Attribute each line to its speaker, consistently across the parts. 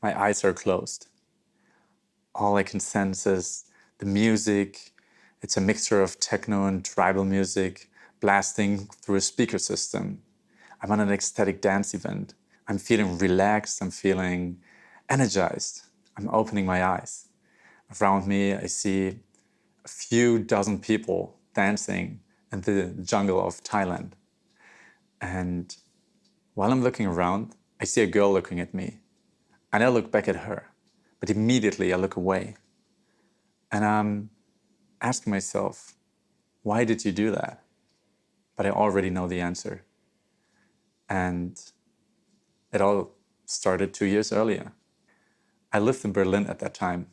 Speaker 1: My eyes are closed. All I can sense is the music. It's a mixture of techno and tribal music blasting through a speaker system. I'm on an ecstatic dance event. I'm feeling relaxed. I'm feeling energized. I'm opening my eyes. Around me, I see a few dozen people dancing in the jungle of Thailand. And while I'm looking around, I see a girl looking at me. And I look back at her. But immediately I look away. And I'm asking myself, why did you do that? But I already know the answer. And it all started 2 years earlier. I lived in Berlin at that time.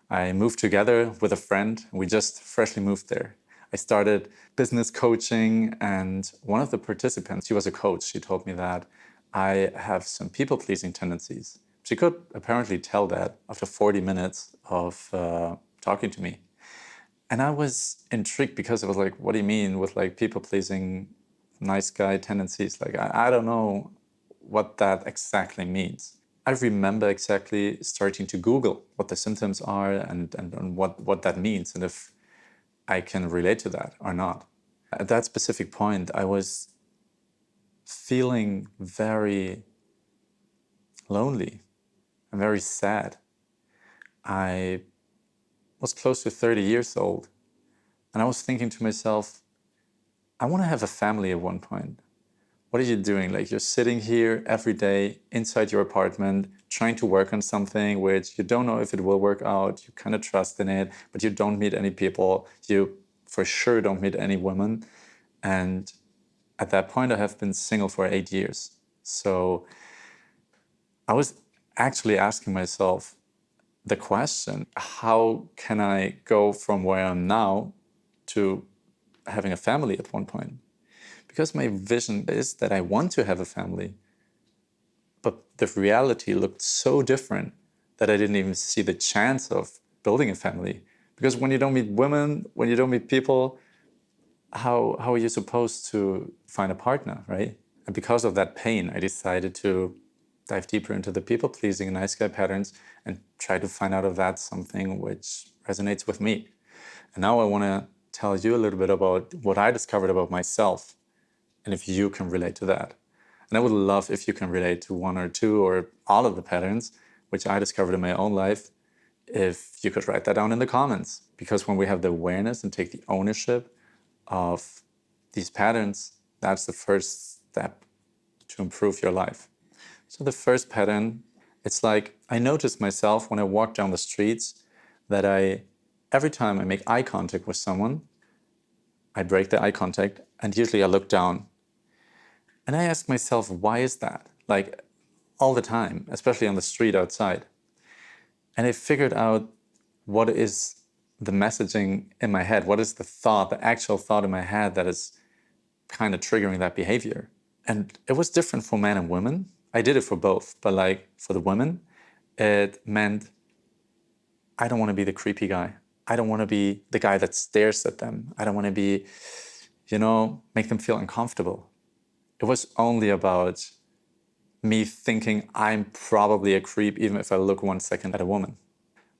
Speaker 1: I moved together with a friend. We just freshly moved there. I started business coaching, and one of the participants, she was a coach, she told me that I have some people-pleasing tendencies. She could apparently tell that after 40 minutes of talking to me. And I was intrigued because I was like, what do you mean with like people-pleasing, nice guy tendencies? Like, I don't know what that exactly means. I remember exactly starting to Google what the symptoms are and what that means and if I can relate to that or not. At that specific point, I was feeling very lonely and very sad. I was close to 30 years old, and I was thinking to myself, I want to have a family at one point. What are you doing? Like, you're sitting here every day inside your apartment trying to work on something which you don't know if it will work out. You kind of trust in it, but you don't meet any people. You for sure don't meet any women. And at that point, I have been single for 8 years. So I was actually asking myself the question, how can I go from where I am now to having a family at one point? Because my vision is that I want to have a family, but the reality looked so different that I didn't even see the chance of building a family. Because when you don't meet women, when you don't meet people, how are you supposed to find a partner, right? And because of that pain, I decided to dive deeper into the people pleasing and nice guy patterns and try to find out if that's something which resonates with me. And now I want to tell you a little bit about what I discovered about myself and if you can relate to that. And I would love if you can relate to one or two or all of the patterns which I discovered in my own life, if you could write that down in the comments. Because when we have the awareness and take the ownership of these patterns, that's the first step to improve your life. So the first pattern, it's like I notice myself when I walk down the streets that every time I make eye contact with someone, I break the eye contact and usually I look down. And I ask myself, why is that? Like all the time, especially on the street outside. And I figured out what is the messaging in my head, what is the thought, the actual thought in my head that is kind of triggering that behavior. And it was different for men and women. I did it for both, but like for the women, it meant I don't want to be the creepy guy. I don't want to be the guy that stares at them. I don't want to be, make them feel uncomfortable. It was only about me thinking I'm probably a creep even if I look 1 second at a woman,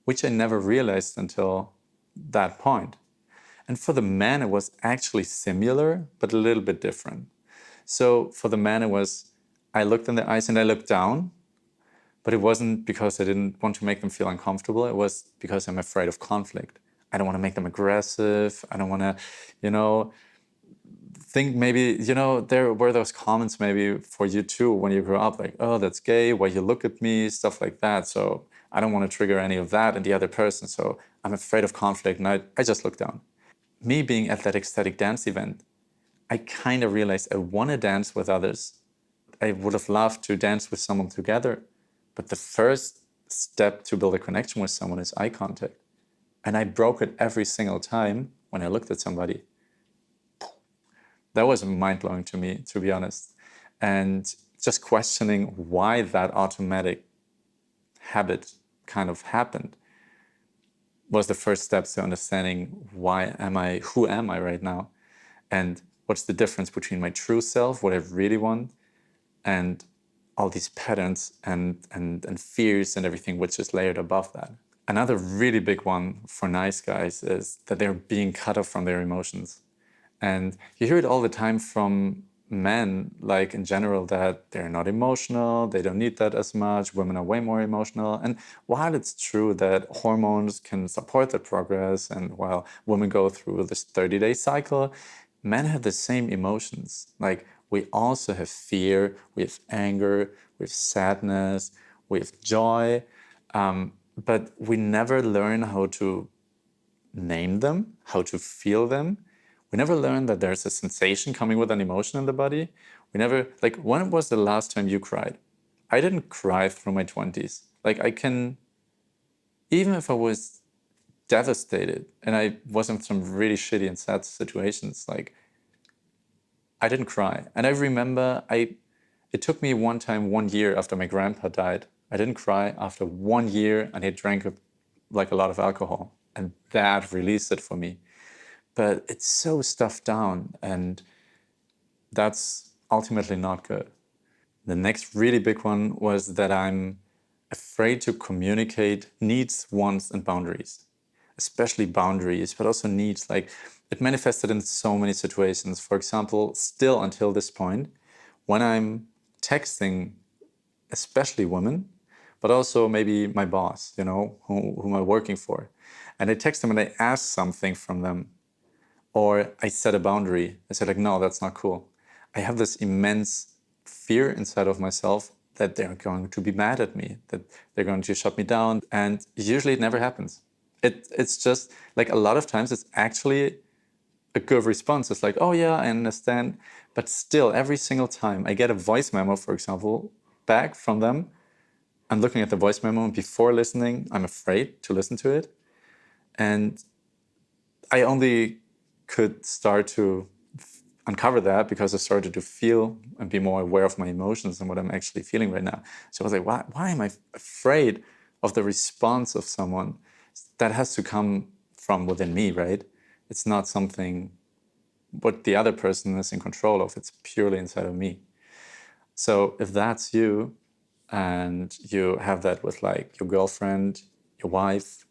Speaker 1: which I never realized until that point. And for the man, it was actually similar, but a little bit different. So for the man, it was I looked in the eyes and I looked down, but it wasn't because I didn't want to make them feel uncomfortable. It was because I'm afraid of conflict. I don't want to make them aggressive. I don't want to, you know, think maybe, there were those comments maybe for you too when you grew up, like, oh, that's gay, why you look at me, stuff like that. So I don't want to trigger any of that in the other person. So I'm afraid of conflict and I just look down. Me being at that ecstatic dance event, I kind of realized I want to dance with others. I would have loved to dance with someone together. But the first step to build a connection with someone is eye contact. And I broke it every single time when I looked at somebody. That was mind blowing to me, to be honest. And just questioning why that automatic habit kind of happened was the first steps to understanding who am I right now? And what's the difference between my true self, what I really want, and all these patterns and fears and everything which is layered above that. Another really big one for nice guys is that they're being cut off from their emotions. And you hear it all the time from men, like in general, that they're not emotional, they don't need that as much, women are way more emotional. And while it's true that hormones can support that progress, and while women go through this 30-day cycle, men have the same emotions. Like we also have fear, we have anger, we have sadness, we have joy, but we never learn how to name them, how to feel them. We never learn that there's a sensation coming with an emotion in the body. We never, like, when was the last time you cried? I didn't cry through my 20s. Like, I can, even if I was devastated and I was in some really shitty and sad situations, like, I didn't cry. And I remember it took me one time, 1 year after my grandpa died. I didn't cry after 1 year and he drank like a lot of alcohol. And that released it for me. But it's so stuffed down, and that's ultimately not good. The next really big one was that I'm afraid to communicate needs, wants, and boundaries, especially boundaries, but also needs. Like it manifested in so many situations. For example, still until this point, when I'm texting, especially women, but also maybe my boss, whom I'm working for, and I text them and I ask something from them, or I set a boundary. I said, like, no, that's not cool. I have this immense fear inside of myself that they're going to be mad at me, that they're going to shut me down. And usually it never happens. It's just like a lot of times it's actually a good response. It's like, oh yeah, I understand. But still, every single time I get a voice memo, for example, back from them, I'm looking at the voice memo and before listening, I'm afraid to listen to it. And I only could start to uncover that because I started to feel and be more aware of my emotions and what I'm actually feeling right now. So I was like, why am I afraid of the response of someone? That has to come from within me, right? It's not something what the other person is in control of. It's purely inside of me. So if that's you and you have that with like your girlfriend, your wife,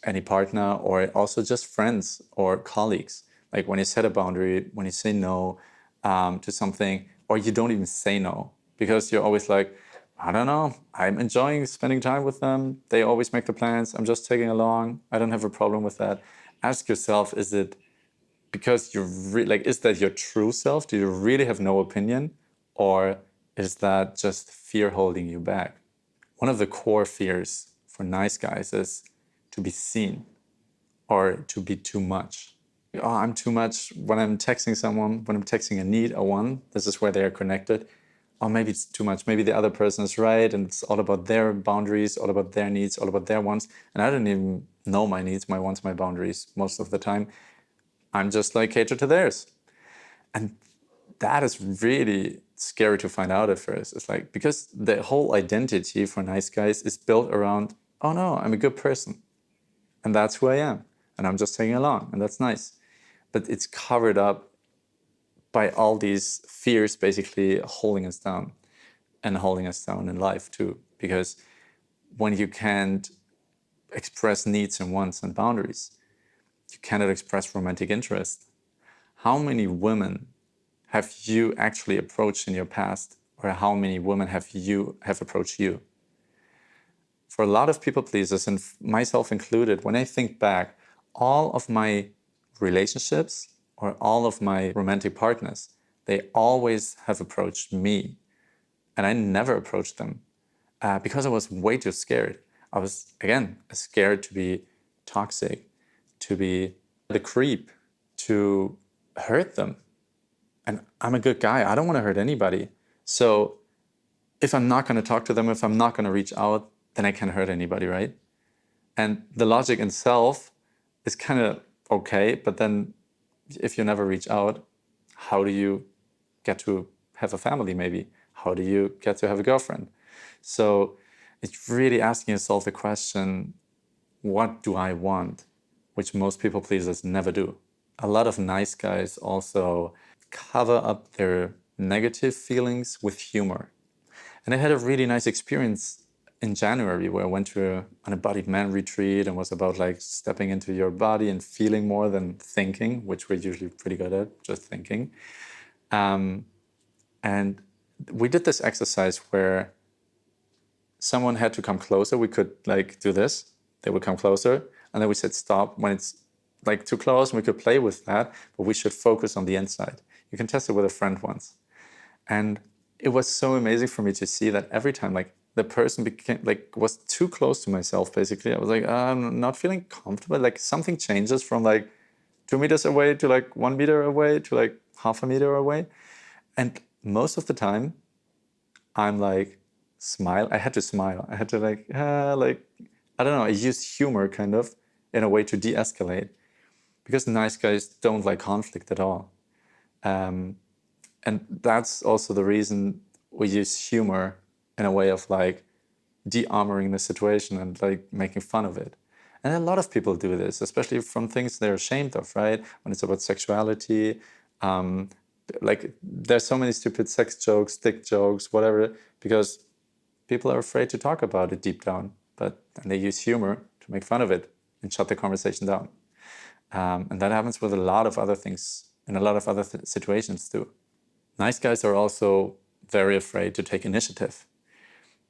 Speaker 1: any partner, or also just friends or colleagues. Like when you set a boundary, when you say no to something, or you don't even say no because you're always like, I don't know, I'm enjoying spending time with them. They always make the plans. I'm just taking along. I don't have a problem with that. Ask yourself, is it because you're like, is that your true self? Do you really have no opinion? Or is that just fear holding you back? One of the core fears for nice guys is to be seen or to be too much. Oh, I'm too much when I'm texting someone, when I'm texting a need, a one, this is where they are connected. Or maybe it's too much. Maybe the other person is right and it's all about their boundaries, all about their needs, all about their wants. And I don't even know my needs, my wants, my boundaries most of the time. I'm just like cater to theirs. And that is really scary to find out at first. It's like, because the whole identity for nice guys is built around, oh no, I'm a good person. And that's who I am. And I'm just tagging along. And that's nice. But it's covered up by all these fears basically holding us down and holding us down in life too. Because when you can't express needs and wants and boundaries, you cannot express romantic interest. How many women have you actually approached in your past, or how many women have approached you? For a lot of people pleasers, and myself included, when I think back, all of my relationships or all of my romantic partners, they always have approached me, and I never approached them because I was way too scared. I was, again, scared to be toxic, to be the creep, to hurt them. And I'm a good guy. I don't want to hurt anybody. So if I'm not going to talk to them, if I'm not going to reach out, then I can't hurt anybody, right? And the logic itself is kind of okay, but then if you never reach out, how do you get to have a family maybe? How do you get to have a girlfriend? So it's really asking yourself the question, what do I want? Which most people pleasers never do. A lot of nice guys also cover up their negative feelings with humor. And I had a really nice experience in January where I went to an embodied man retreat and was about like stepping into your body and feeling more than thinking, which we're usually pretty good at, just thinking. And we did this exercise where someone had to come closer. We could like do this. They would come closer. And then we said stop when it's like too close, and we could play with that, but we should focus on the inside. You can test it with a friend once. And it was so amazing for me to see that every time like the person became like was too close to myself, basically. I was like, I'm not feeling comfortable. Like something changes from like 2 meters away to like 1 meter away to like half a meter away. And most of the time I'm like, smile. I had to smile. I had to like, I don't know, I used humor kind of in a way to de-escalate, because nice guys don't like conflict at all. And that's also the reason we use humor in a way of like de-armoring the situation and like making fun of it. And a lot of people do this, especially from things they're ashamed of, right? When it's about sexuality, like there's so many stupid sex jokes, dick jokes, whatever, because people are afraid to talk about it deep down, but and they use humor to make fun of it and shut the conversation down. And that happens with a lot of other things in a lot of other situations too. Nice guys are also very afraid to take initiative.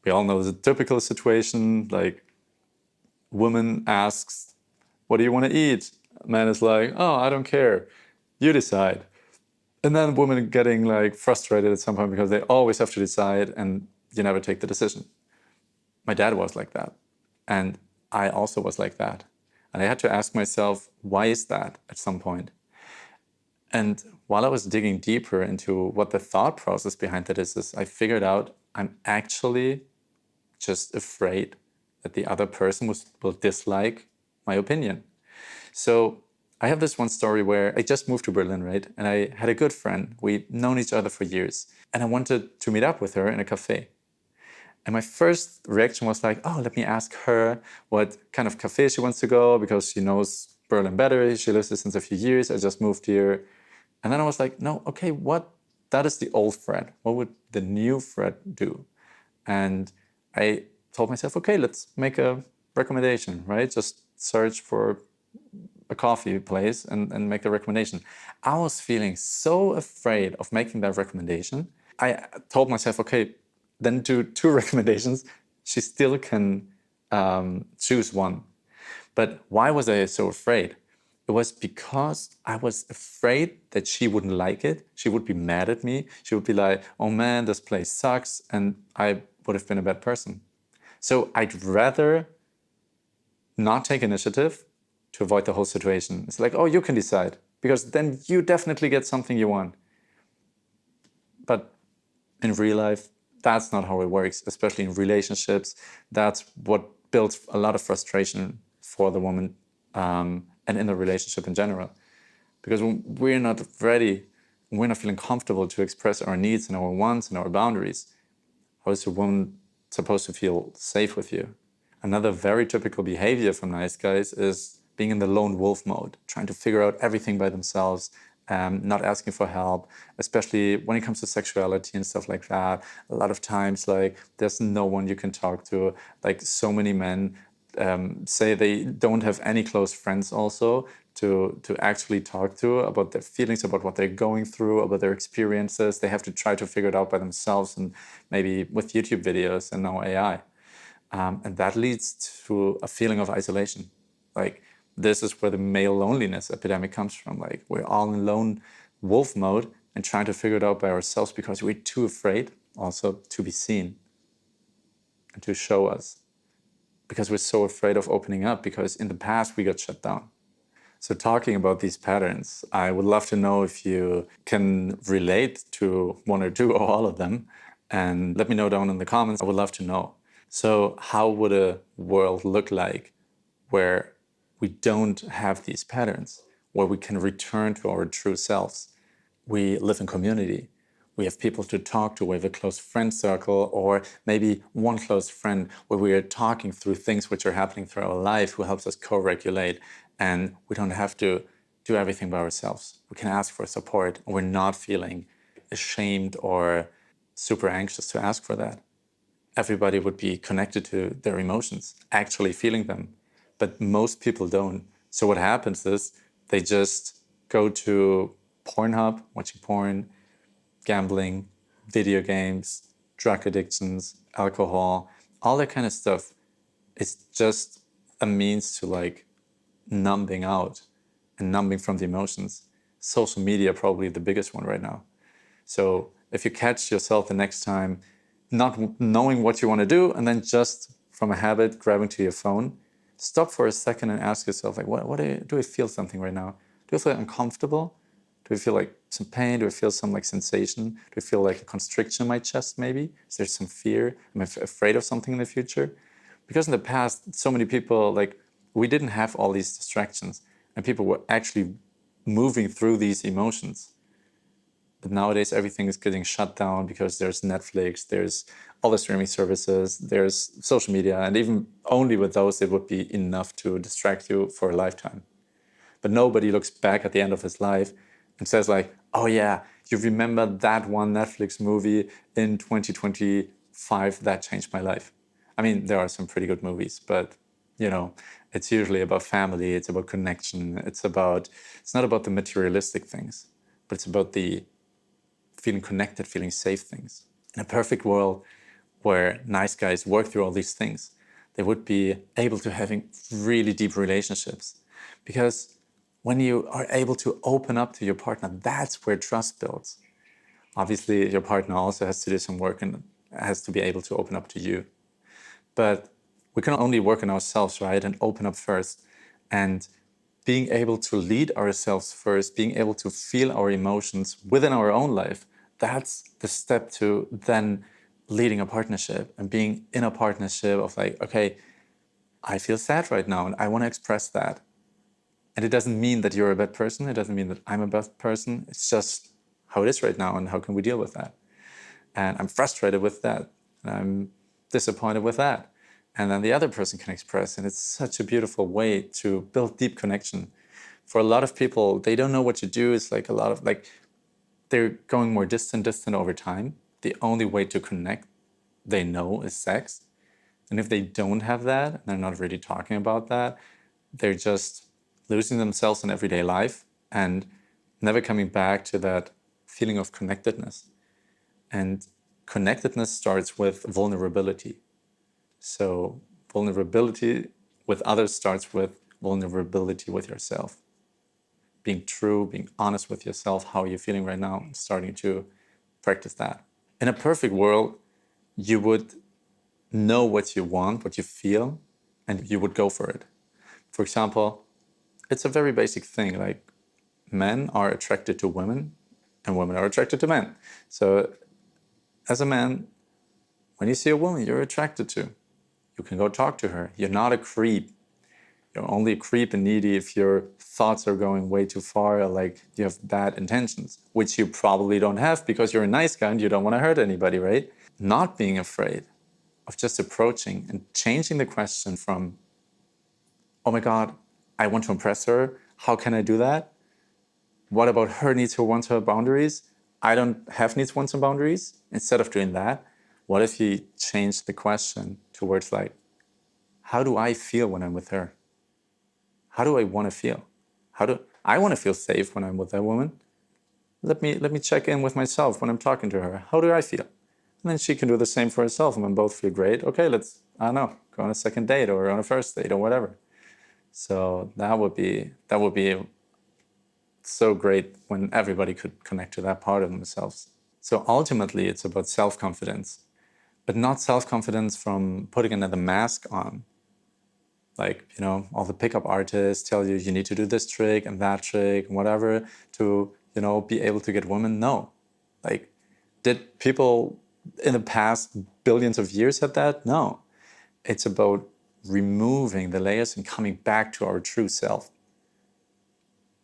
Speaker 1: We all know the typical situation, like woman asks, what do you want to eat? Man is like, oh, I don't care. You decide. And then women getting like frustrated at some point because they always have to decide and you never take the decision. My dad was like that. And I also was like that. And I had to ask myself, why is that at some point? And while I was digging deeper into what the thought process behind that is I figured out I'm actually just afraid that the other person will dislike my opinion. So I have this one story where I just moved to Berlin, right? And I had a good friend. We'd known each other for years. And I wanted to meet up with her in a cafe. And my first reaction was like, oh, let me ask her what kind of cafe she wants to go, because she knows Berlin better. She lives here since a few years. I just moved here. And then I was like, no, okay, that is the old Fred. What would the new Fred do? And I told myself, okay, let's make a recommendation, right? Just search for a coffee place and make the recommendation. I was feeling so afraid of making that recommendation. I told myself, okay, then do two recommendations. She still can choose one. But why was I so afraid? It was because I was afraid that she wouldn't like it. She would be mad at me. She would be like, oh man, this place sucks. And I would have been a bad person. So I'd rather not take initiative to avoid the whole situation. It's like, oh, you can decide, because then you definitely get something you want. But in real life, that's not how it works, especially in relationships. That's what builds a lot of frustration for the woman and in the relationship in general. Because when we're not ready, we're not feeling comfortable to express our needs and our wants and our boundaries, how is a woman supposed to feel safe with you? Another very typical behavior from nice guys is being in the lone wolf mode, trying to figure out everything by themselves, not asking for help, especially when it comes to sexuality and stuff like that. A lot of times, like, there's no one you can talk to. Like, so many men say they don't have any close friends also to actually talk to about their feelings, about what they're going through, about their experiences. They have to try to figure it out by themselves, and maybe with YouTube videos and now AI. And that leads to a feeling of isolation. Like, this is where the male loneliness epidemic comes from. Like, we're all in lone wolf mode and trying to figure it out by ourselves because we're too afraid also to be seen and to show us, because we're so afraid of opening up, because in the past we got shut down. So talking about these patterns, I would love to know if you can relate to one or two or all of them, and let me know down in the comments. I would love to know. So how would a world look like where we don't have these patterns, where we can return to our true selves? We live in community. We have people to talk to. We have a close friend circle, or maybe one close friend where we are talking through things which are happening through our life, who helps us co-regulate, and we don't have to do everything by ourselves. We can ask for support, and we're not feeling ashamed or super anxious to ask for that. Everybody would be connected to their emotions, actually feeling them. But most people don't. So what happens is they just go to Pornhub, watching porn, gambling, video games, drug addictions, alcohol, all that kind of stuff. It's just a means to like numbing out and numbing from the emotions. Social media probably the biggest one right now. So if you catch yourself the next time not knowing what you want to do and then just from a habit grabbing to your phone, stop for a second and ask yourself, like, what do I feel something right now? Do I feel uncomfortable? Do I feel like some pain? Do I feel some like sensation? Do I feel like a constriction in my chest maybe? Is there some fear? Am I afraid of something in the future? Because in the past, so many people, like, we didn't have all these distractions and people were actually moving through these emotions. But nowadays, everything is getting shut down because there's Netflix, there's all the streaming services, there's social media, and even only with those, it would be enough to distract you for a lifetime. But nobody looks back at the end of his life and says like, oh yeah, you remember that one Netflix movie in 2025 that changed my life. I mean, there are some pretty good movies, but you know, it's usually about family, it's about connection, it's not about the materialistic things, but it's about the feeling connected, feeling safe things. In a perfect world where nice guys work through all these things, they would be able to having really deep relationships. Because when you are able to open up to your partner, that's where trust builds. Obviously, your partner also has to do some work and has to be able to open up to you. But we can only work on ourselves, right? And open up first. And being able to lead ourselves first, being able to feel our emotions within our own life, that's the step to then leading a partnership and being in a partnership of like, okay, I feel sad right now and I want to express that. And it doesn't mean that you're a bad person. It doesn't mean that I'm a bad person. It's just how it is right now and how can we deal with that. And I'm frustrated with that. And I'm disappointed with that. And then the other person can express. And it's such a beautiful way to build deep connection. For a lot of people, they don't know what to do. It's like a lot of like, they're going more distant over time. The only way to connect they know is sex. And if they don't have that, and they're not really talking about that, they're just losing themselves in everyday life and never coming back to that feeling of connectedness. And connectedness starts with vulnerability. So vulnerability with others starts with vulnerability with yourself. Being true, being honest with yourself, how you're feeling right now, and starting to practice that. In a perfect world, you would know what you want, what you feel, and you would go for it. For example, it's a very basic thing. Like men are attracted to women and women are attracted to men. So as a man, when you see a woman you're attracted to, you can go talk to her. You're not a creep. You're only a creep and needy if your thoughts are going way too far or like you have bad intentions, which you probably don't have because you're a nice guy and you don't want to hurt anybody, right? Not being afraid of just approaching and changing the question from, oh my God, I want to impress her. How can I do that? What about her needs, her wants, her boundaries? I don't have needs, wants, and boundaries. Instead of doing that, what if you change the question towards like, how do I feel when I'm with her? How do I want to feel? How do I want to feel safe when I'm with that woman? Let me check in with myself when I'm talking to her. How do I feel? And then she can do the same for herself, and when both feel great, okay, let's, I don't know, go on a second date or on a first date or whatever. So that would be so great when everybody could connect to that part of themselves. So ultimately, it's about self-confidence, but not self-confidence from putting another mask on. Like, all the pickup artists tell you need to do this trick and that trick and whatever to, be able to get women. No. Like, did people in the past billions of years have that? No. It's about removing the layers and coming back to our true self.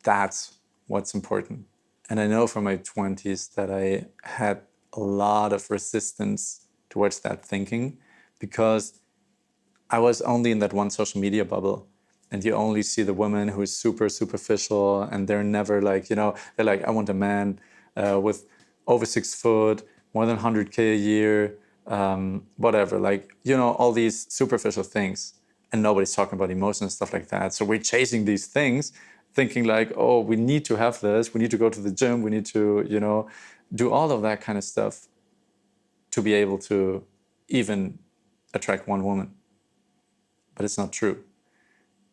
Speaker 1: That's what's important. And I know from my 20s that I had a lot of resistance towards that thinking because I was only in that one social media bubble. And you only see the women who is super superficial and they're never like, they're like, I want a man with over 6 foot, more than 100K a year, whatever, like, all these superficial things. And nobody's talking about emotions and stuff like that. So we're chasing these things, thinking like, oh, we need to have this. We need to go to the gym. We need to, do all of that kind of stuff to be able to even attract one woman. But it's not true.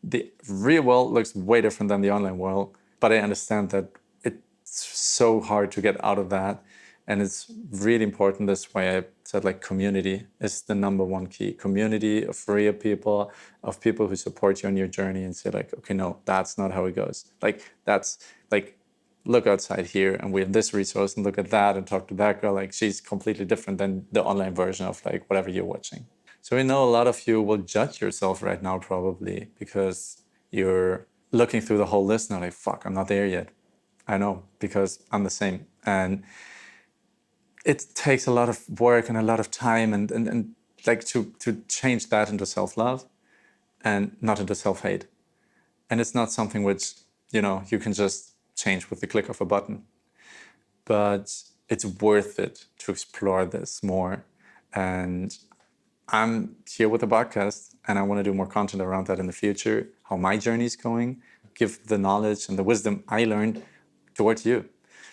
Speaker 1: The real world looks way different than the online world, but I understand that it's so hard to get out of that. And it's really important. That's why I said like community is the number one key. Community of real people, of people who support you on your journey and say like, okay, no, that's not how it goes. Like, that's like, look outside here and we have this resource, and look at that and talk to that girl. Like, she's completely different than the online version of like whatever you're watching. So we know a lot of you will judge yourself right now probably because you're looking through the whole list and like, fuck, I'm not there yet. I know, because I'm the same. And it takes a lot of work and a lot of time and like to change that into self-love and not into self-hate. And it's not something which, you can just change with the click of a button. But it's worth it to explore this more. And I'm here with a podcast and I want to do more content around that in the future, how my journey is going, give the knowledge and the wisdom I learned towards you.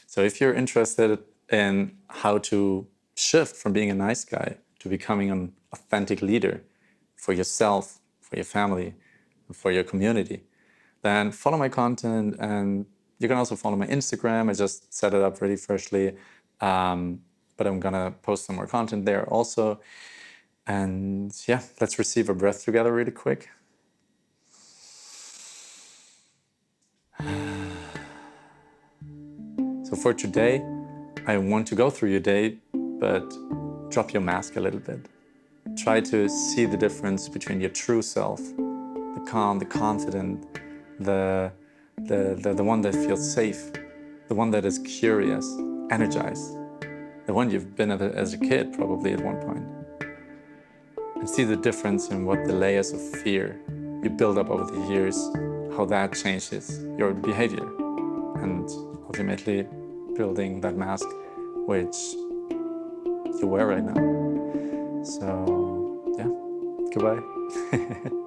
Speaker 1: So if you're interested in how to shift from being a nice guy to becoming an authentic leader for yourself, for your family, for your community, then follow my content. And you can also follow my Instagram. I just set it up really freshly. But I'm going to post some more content there also. And yeah, let's receive a breath together really quick. So for today, I want to go through your day, but drop your mask a little bit. Try to see the difference between your true self, the calm, the confident, the one that feels safe, the one that is curious, energized, the one you've been as a kid probably at one point. And see the difference in what the layers of fear you build up over the years, how that changes your behavior, and ultimately building that mask which you wear right now. So yeah, goodbye.